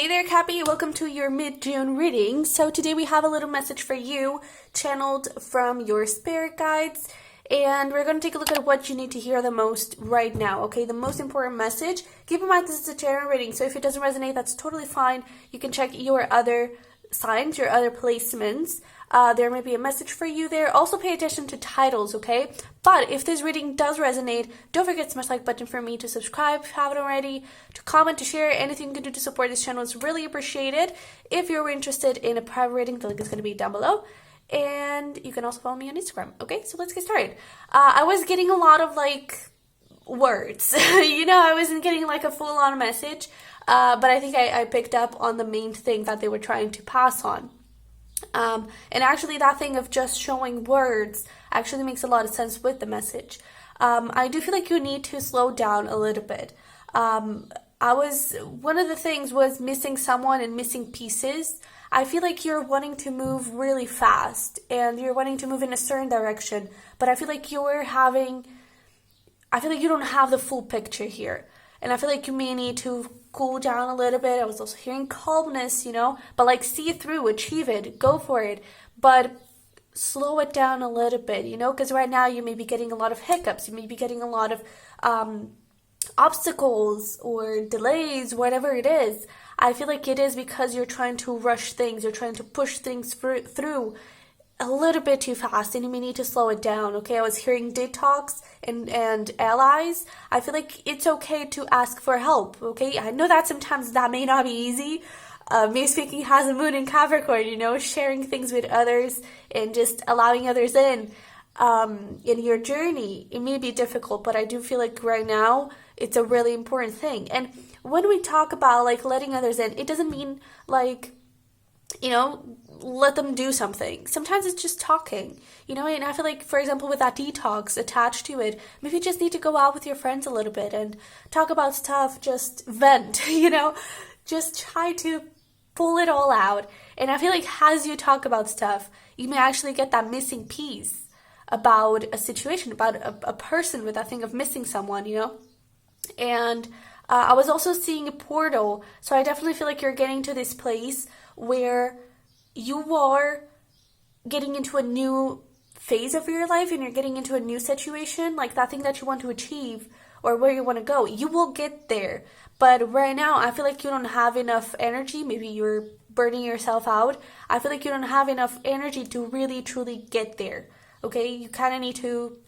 Hey there, Cappy. Welcome to your mid-June reading. So today we have a little message for you channeled from your spirit guides, and we're going to take a look at what you need to hear the most right now, okay? The most important message. Keep in mind this is a general reading, so if it doesn't resonate, that's totally fine. You can check your other signs, your other placements. There may be a message for you there. Also pay attention to titles, okay? But if this reading does resonate, don't forget to smash the like button for me, to subscribe if you haven't already, to comment, to share. Anything you can do to support this channel is really appreciated. If you're interested in a private reading, the link is going to be down below. And you can also follow me on Instagram, okay? So let's get started. I was getting a lot of words. I wasn't getting a full-on message. But I think I picked up on the main thing that they were trying to pass on. And actually that thing of just showing words actually makes a lot of sense with the message. I do feel like you need to slow down a little bit. One of the things was missing someone and missing pieces. I feel like you're wanting to move really fast and you're wanting to move in a certain direction, but I feel like you don't have the full picture here. And I feel like you may need to cool down a little bit. I was also hearing calmness, but see it through, achieve it, go for it, but slow it down a little bit, because right now you may be getting a lot of hiccups. You may be getting a lot of obstacles or delays, whatever it is. I feel like it is because you're trying to rush things. You're trying to push things through a little bit too fast, and you may need to slow it down, okay? I was hearing detox and allies. I feel like it's okay to ask for help, okay? I know that sometimes that may not be easy. Me speaking has a moon in Capricorn, sharing things with others and just allowing others in your journey. It may be difficult, but I do feel like right now it's a really important thing. And when we talk about letting others in, it doesn't mean let them do something. Sometimes it's just talking, and I feel like, for example, with that detox attached to it, maybe you just need to go out with your friends a little bit and talk about stuff, just vent, just try to pull it all out. And I feel like as you talk about stuff, you may actually get that missing piece about a situation, about a person, with that thing of missing someone, And I was also seeing a portal, so I definitely feel like you're getting to this place where you are getting into a new phase of your life and you're getting into a new situation, like that thing that you want to achieve or where you want to go. You will get there. But right now, I feel like you don't have enough energy. Maybe you're burning yourself out. I feel like you don't have enough energy to really, truly get there. Okay? You kind of need to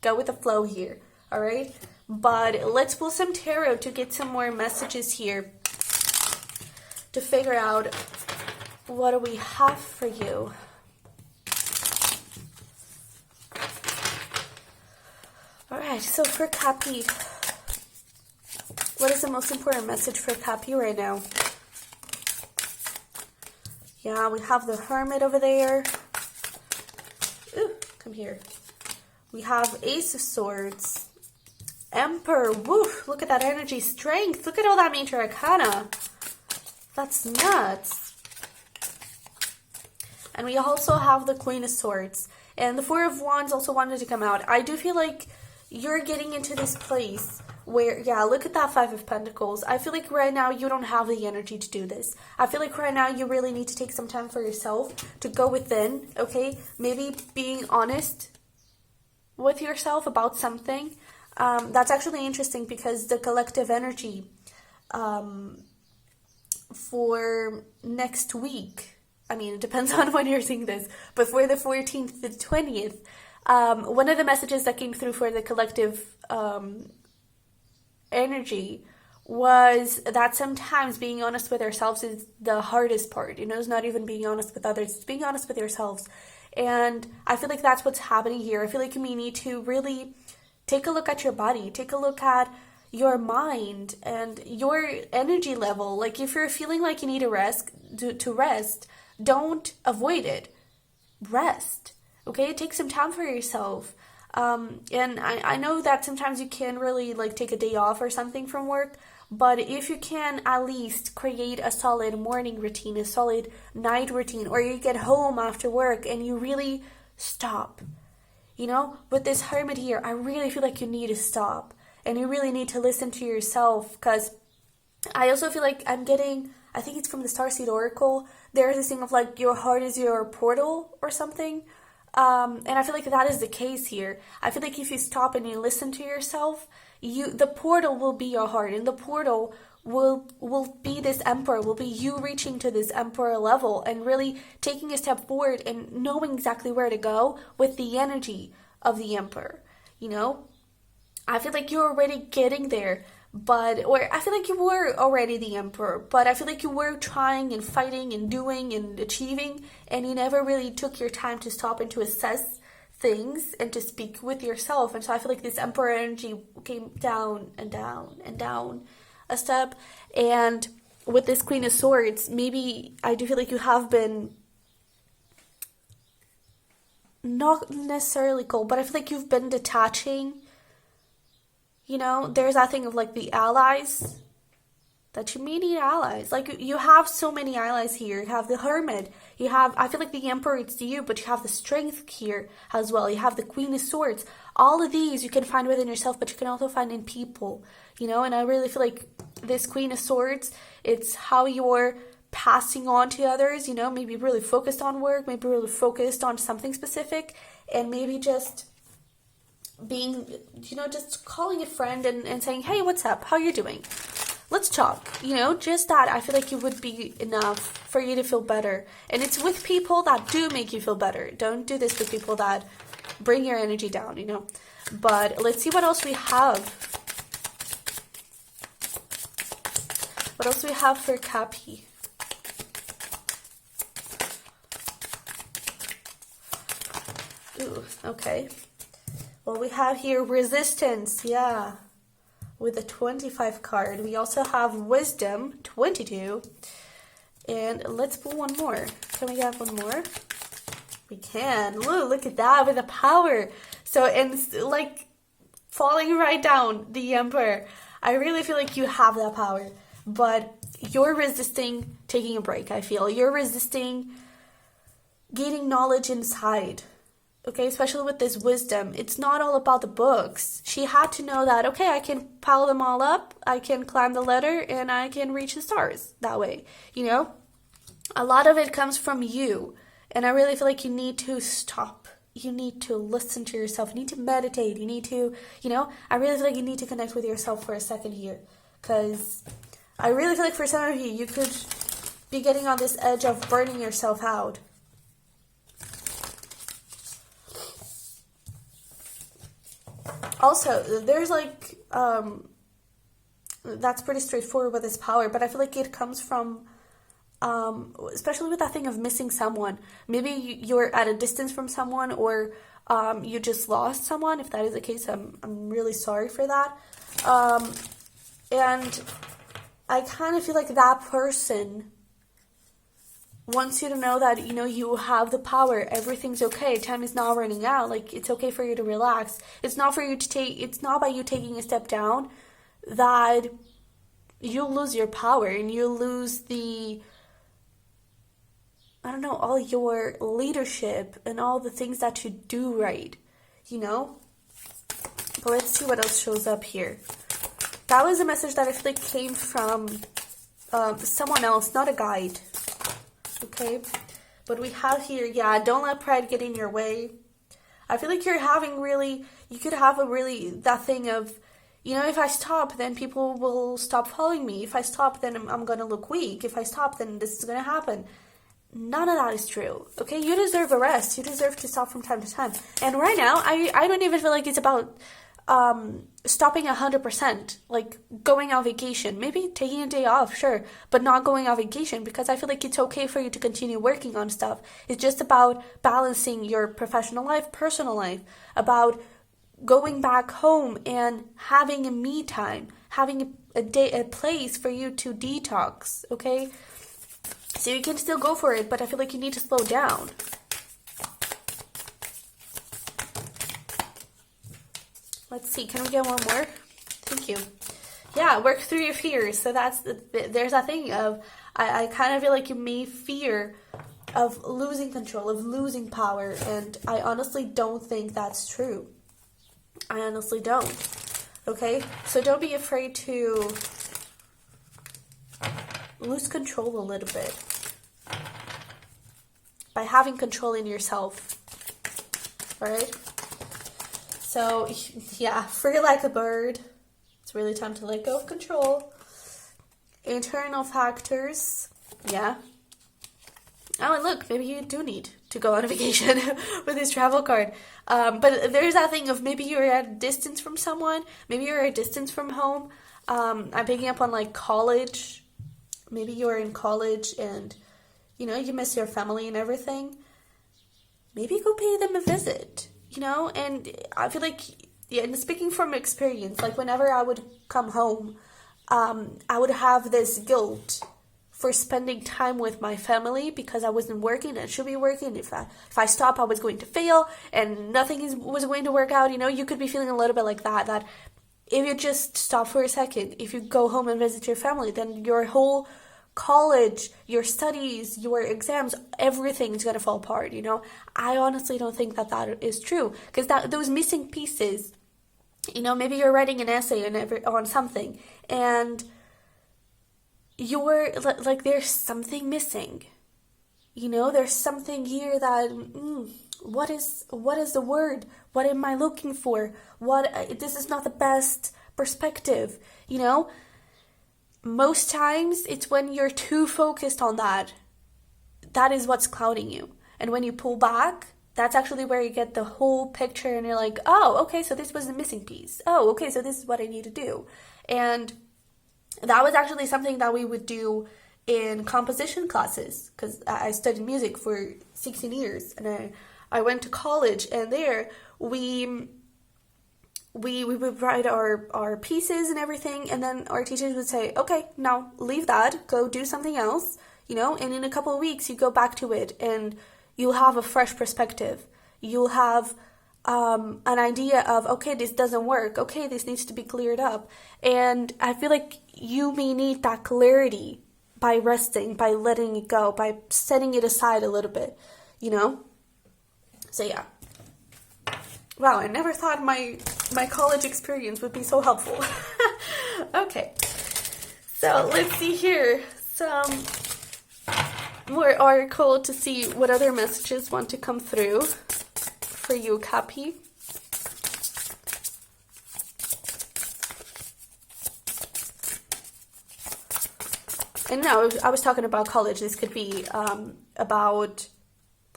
go with the flow here. All right? But let's pull some tarot to get some more messages here to figure out what do we have for you. Alright, so for Cappy, what is the most important message for Cappy right now? Yeah, we have the Hermit over there. Ooh, come here. We have Ace of Swords. Emperor, woof, look at that energy, strength. Look at all that Major Arcana. That's nuts. And we also have the Queen of Swords. And the Four of Wands also wanted to come out. I do feel like you're getting into this place where, yeah, look at that Five of Pentacles. I feel like right now you don't have the energy to do this. I feel like right now you really need to take some time for yourself to go within, okay? Maybe being honest with yourself about something. That's actually interesting because the collective energy for next week, I mean, it depends on when you're seeing this, but for the 14th to the 20th, one of the messages that came through for the collective energy was that sometimes being honest with ourselves is the hardest part. It's not even being honest with others, it's being honest with yourselves. And I feel like that's what's happening here. I feel like you may need to really take a look at your body, take a look at your mind and your energy level. Like if you're feeling like you need a rest, to rest, don't avoid it. Rest, okay? Take some time for yourself. And I know that sometimes you can't really take a day off or something from work, but if you can at least create a solid morning routine, a solid night routine, or you get home after work and you really stop. With this Hermit here, I really feel like you need to stop and you really need to listen to yourself, because I also feel like I'm getting I think it's from the Starseed Oracle. There's this thing of like your heart is your portal or something. And I feel like that is the case here. I feel like if you stop and you listen to yourself, the portal will be your heart, and the portal will be this emperor, will be you reaching to this emperor level and really taking a step forward and knowing exactly where to go with the energy of the emperor. You know, I feel like you're already getting there, or I feel like you were already the emperor, but I feel like you were trying and fighting and doing and achieving, and you never really took your time to stop and to assess things and to speak with yourself. And so I feel like this emperor energy came down and down and down a step. And with this Queen of Swords, maybe I do feel like you have been not necessarily cold, but I feel like you've been detaching. You know, there's that thing of like the allies, that you may need allies. Like you have so many allies here. You have the Hermit. You have, I feel like the Emperor, it's you, but you have the Strength here as well. You have the Queen of Swords. All of these you can find within yourself, but you can also find in people, you know. And I really feel like this Queen of Swords, it's how you're passing on to others, you know, maybe really focused on work, maybe really focused on something specific, and maybe just being, you know, just calling a friend and saying, hey, what's up? How you doing? Let's talk. You know, just that, I feel like it would be enough for you to feel better. And it's with people that do make you feel better. Don't do this with people that bring your energy down, you know. But let's see what else we have. What else do we have for Cappy? Ooh, okay. Well, we have here resistance, yeah, with the 25 card. We also have wisdom, 22. And let's pull one more. Can we have one more? We can. Ooh, look at that, with the power. So, and like falling right down, the Emperor. I really feel like you have that power, but you're resisting taking a break, I feel. You're resisting gaining knowledge inside. Okay, especially with this wisdom. It's not all about the books. She had to know that, okay, I can pile them all up, I can climb the ladder, and I can reach the stars that way, you know? A lot of it comes from you, and I really feel like you need to stop. You need to listen to yourself. You need to meditate. You need to, you know, I really feel like you need to connect with yourself for a second here, because I really feel like for some of you, you could be getting on this edge of burning yourself out. Also, there's like, that's pretty straightforward with this power, but I feel like it comes from, especially with that thing of missing someone. Maybe you're at a distance from someone, or you just lost someone. If that is the case, I'm really sorry for that. And I kind of feel like that person wants you to know that, you know, you have the power. Everything's okay. Time is not running out. Like, it's okay for you to relax. It's not for you to it's not by you taking a step down that you lose your power and you lose the, I don't know, all your leadership and all the things that you do right, you know? But let's see what else shows up here. That was a message that I feel like came from someone else, not a guide. Okay, but we have here, yeah, don't let pride get in your way. I feel like you're having really, you could have a really, that thing of, you know, if I stop, then people will stop following me. If I stop, then I'm going to look weak. If I stop, then this is going to happen. None of that is true, okay? You deserve a rest. You deserve to stop from time to time. And right now, I don't even feel like it's about stopping 100%, like going on vacation, maybe taking a day off, sure, but not going on vacation, because I feel like it's okay for you to continue working on stuff. It's just about balancing your professional life, personal life, about going back home and having a me time, having a place for you to detox, okay? So you can still go for it, but I feel like you need to slow down. Let's see, can we get one more? Thank you. Yeah, work through your fears. So there's that thing of, I kind of feel like you may fear of losing control, of losing power, and I honestly don't think that's true. I honestly don't. Okay? So don't be afraid to lose control a little bit by having control in yourself. All right? So, yeah, free like a bird. It's really time to let go of control. Internal factors. Yeah. Oh, and look, maybe you do need to go on a vacation with this travel card. But there's that thing of maybe you're at a distance from someone. Maybe you're at a distance from home. I'm picking up on like college. Maybe you're in college and, you know, you miss your family and everything. Maybe go pay them a visit, you know? And I feel like, yeah, and speaking from experience, like whenever I would come home, I would have this guilt for spending time with my family because I wasn't working. I should be working. If I stop, I was going to fail and nothing was going to work out. You know, you could be feeling a little bit like that if you just stop for a second, if you go home and visit your family, then your whole college, your studies, your exams, everything's gonna fall apart, you know? I honestly don't think that is true, because those missing pieces, you know, maybe you're writing an essay on something, and you're like, there's something missing, you know, there's something here that what is the word, what am I looking for, this is not the best perspective, you know. Most times it's when you're too focused on that is what's clouding you, and when you pull back, that's actually where you get the whole picture, and you're like, oh, okay, so this was the missing piece, oh, okay, so this is what I need to do. And that was actually something that we would do in composition classes, because I studied music for 16 years, and I went to college, and there we would write our pieces and everything, and then our teachers would say, okay, now leave that, go do something else, you know, and in a couple of weeks you go back to it, and you'll have a fresh perspective. You'll have an idea of, okay, this doesn't work, okay, this needs to be cleared up. And I feel like you may need that clarity by resting, by letting it go, by setting it aside a little bit, you know? So yeah. Wow, I never thought my college experience would be so helpful. Okay, so let's see here. Some more article to see what other messages want to come through for you, Capi. And no, I was talking about college. This could be about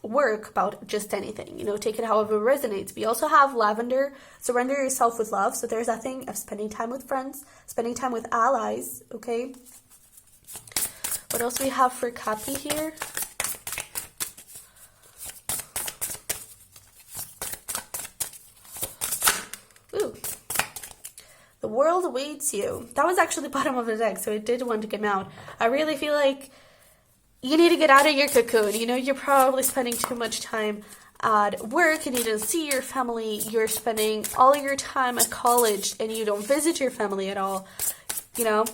work, about just anything, you know, take it however it resonates. We also have lavender, surrender yourself with love. So there's that thing of spending time with friends, spending time with allies, okay? What else we have for Capi here? Ooh. The world awaits you. That was actually the bottom of the deck, so it did want to come out. I really feel like you need to get out of your cocoon. You know, you're probably spending too much time at work, you need to see your family. You're spending all your time at college and you don't visit your family at all. You know,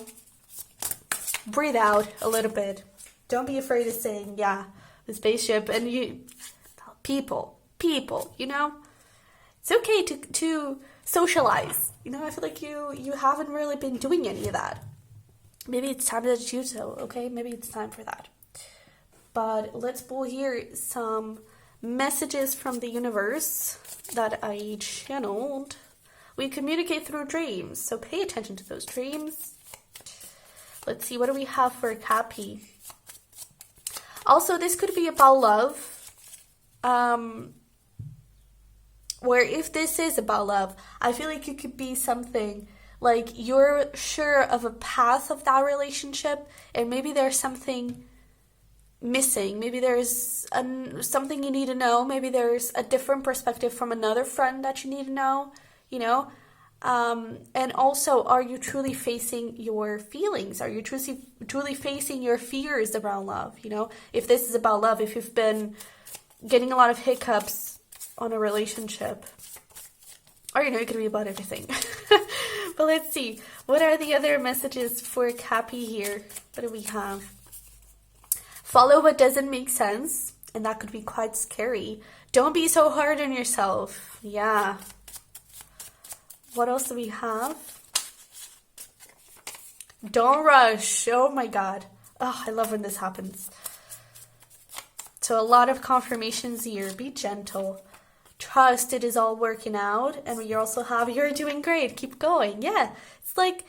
breathe out a little bit. Don't be afraid of saying, yeah, the spaceship. And people, you know, it's okay to socialize. You know, I feel like you haven't really been doing any of that. Maybe it's time to do so, okay? Maybe it's time for that. But let's pull here some messages from the universe that I channeled. We communicate through dreams, so pay attention to those dreams. Let's see, what do we have for Capi? Also, this could be about love. Where if this is about love, I feel like it could be something like you're sure of a path of that relationship, and maybe there's something missing. Maybe there's something you need to know. Maybe there's a different perspective from another friend that you need to know, you know? And also, are you truly facing your feelings? Are you truly facing your fears around love, you know? If this is about love, if you've been getting a lot of hiccups on a relationship, or, you know, it could be about everything. But let's see. What are the other messages for Capi here? What do we have? Follow what doesn't make sense, and that could be quite scary. Don't be so hard on yourself. Yeah. What else do we have? Don't rush. Oh my God. Oh, I love when this happens. So a lot of confirmations here. Be gentle. Trust it is all working out. And you also have, you're doing great. Keep going. Yeah. It's like,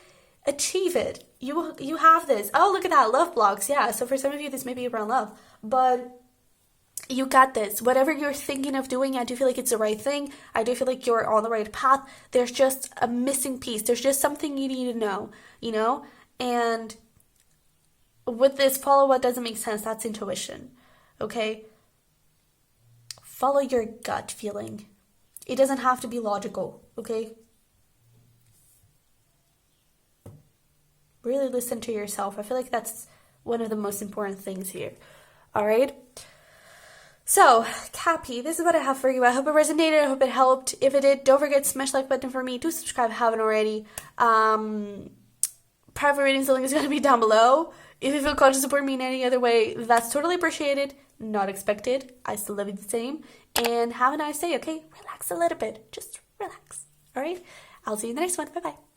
achieve it. You have this. Oh, look at that. Love blocks. Yeah. So for some of you, this may be around love. But you got this. Whatever you're thinking of doing, I do feel like it's the right thing. I do feel like you're on the right path. There's just a missing piece. There's just something you need to know, you know? And with this, follow what doesn't make sense. That's intuition, okay? Follow your gut feeling. It doesn't have to be logical, okay? Really listen to yourself. I feel like that's one of the most important things here, all right? So, Cappy, this is what I have for you. I hope it resonated. I hope it helped. If it did, don't forget to smash the like button for me. Do subscribe if you haven't already. Private readings, the link is going to be down below. If you feel called to support me in any other way, that's totally appreciated. Not expected. I still love you the same. And have a nice day, okay? Relax a little bit. Just relax. All right? I'll see you in the next one. Bye-bye.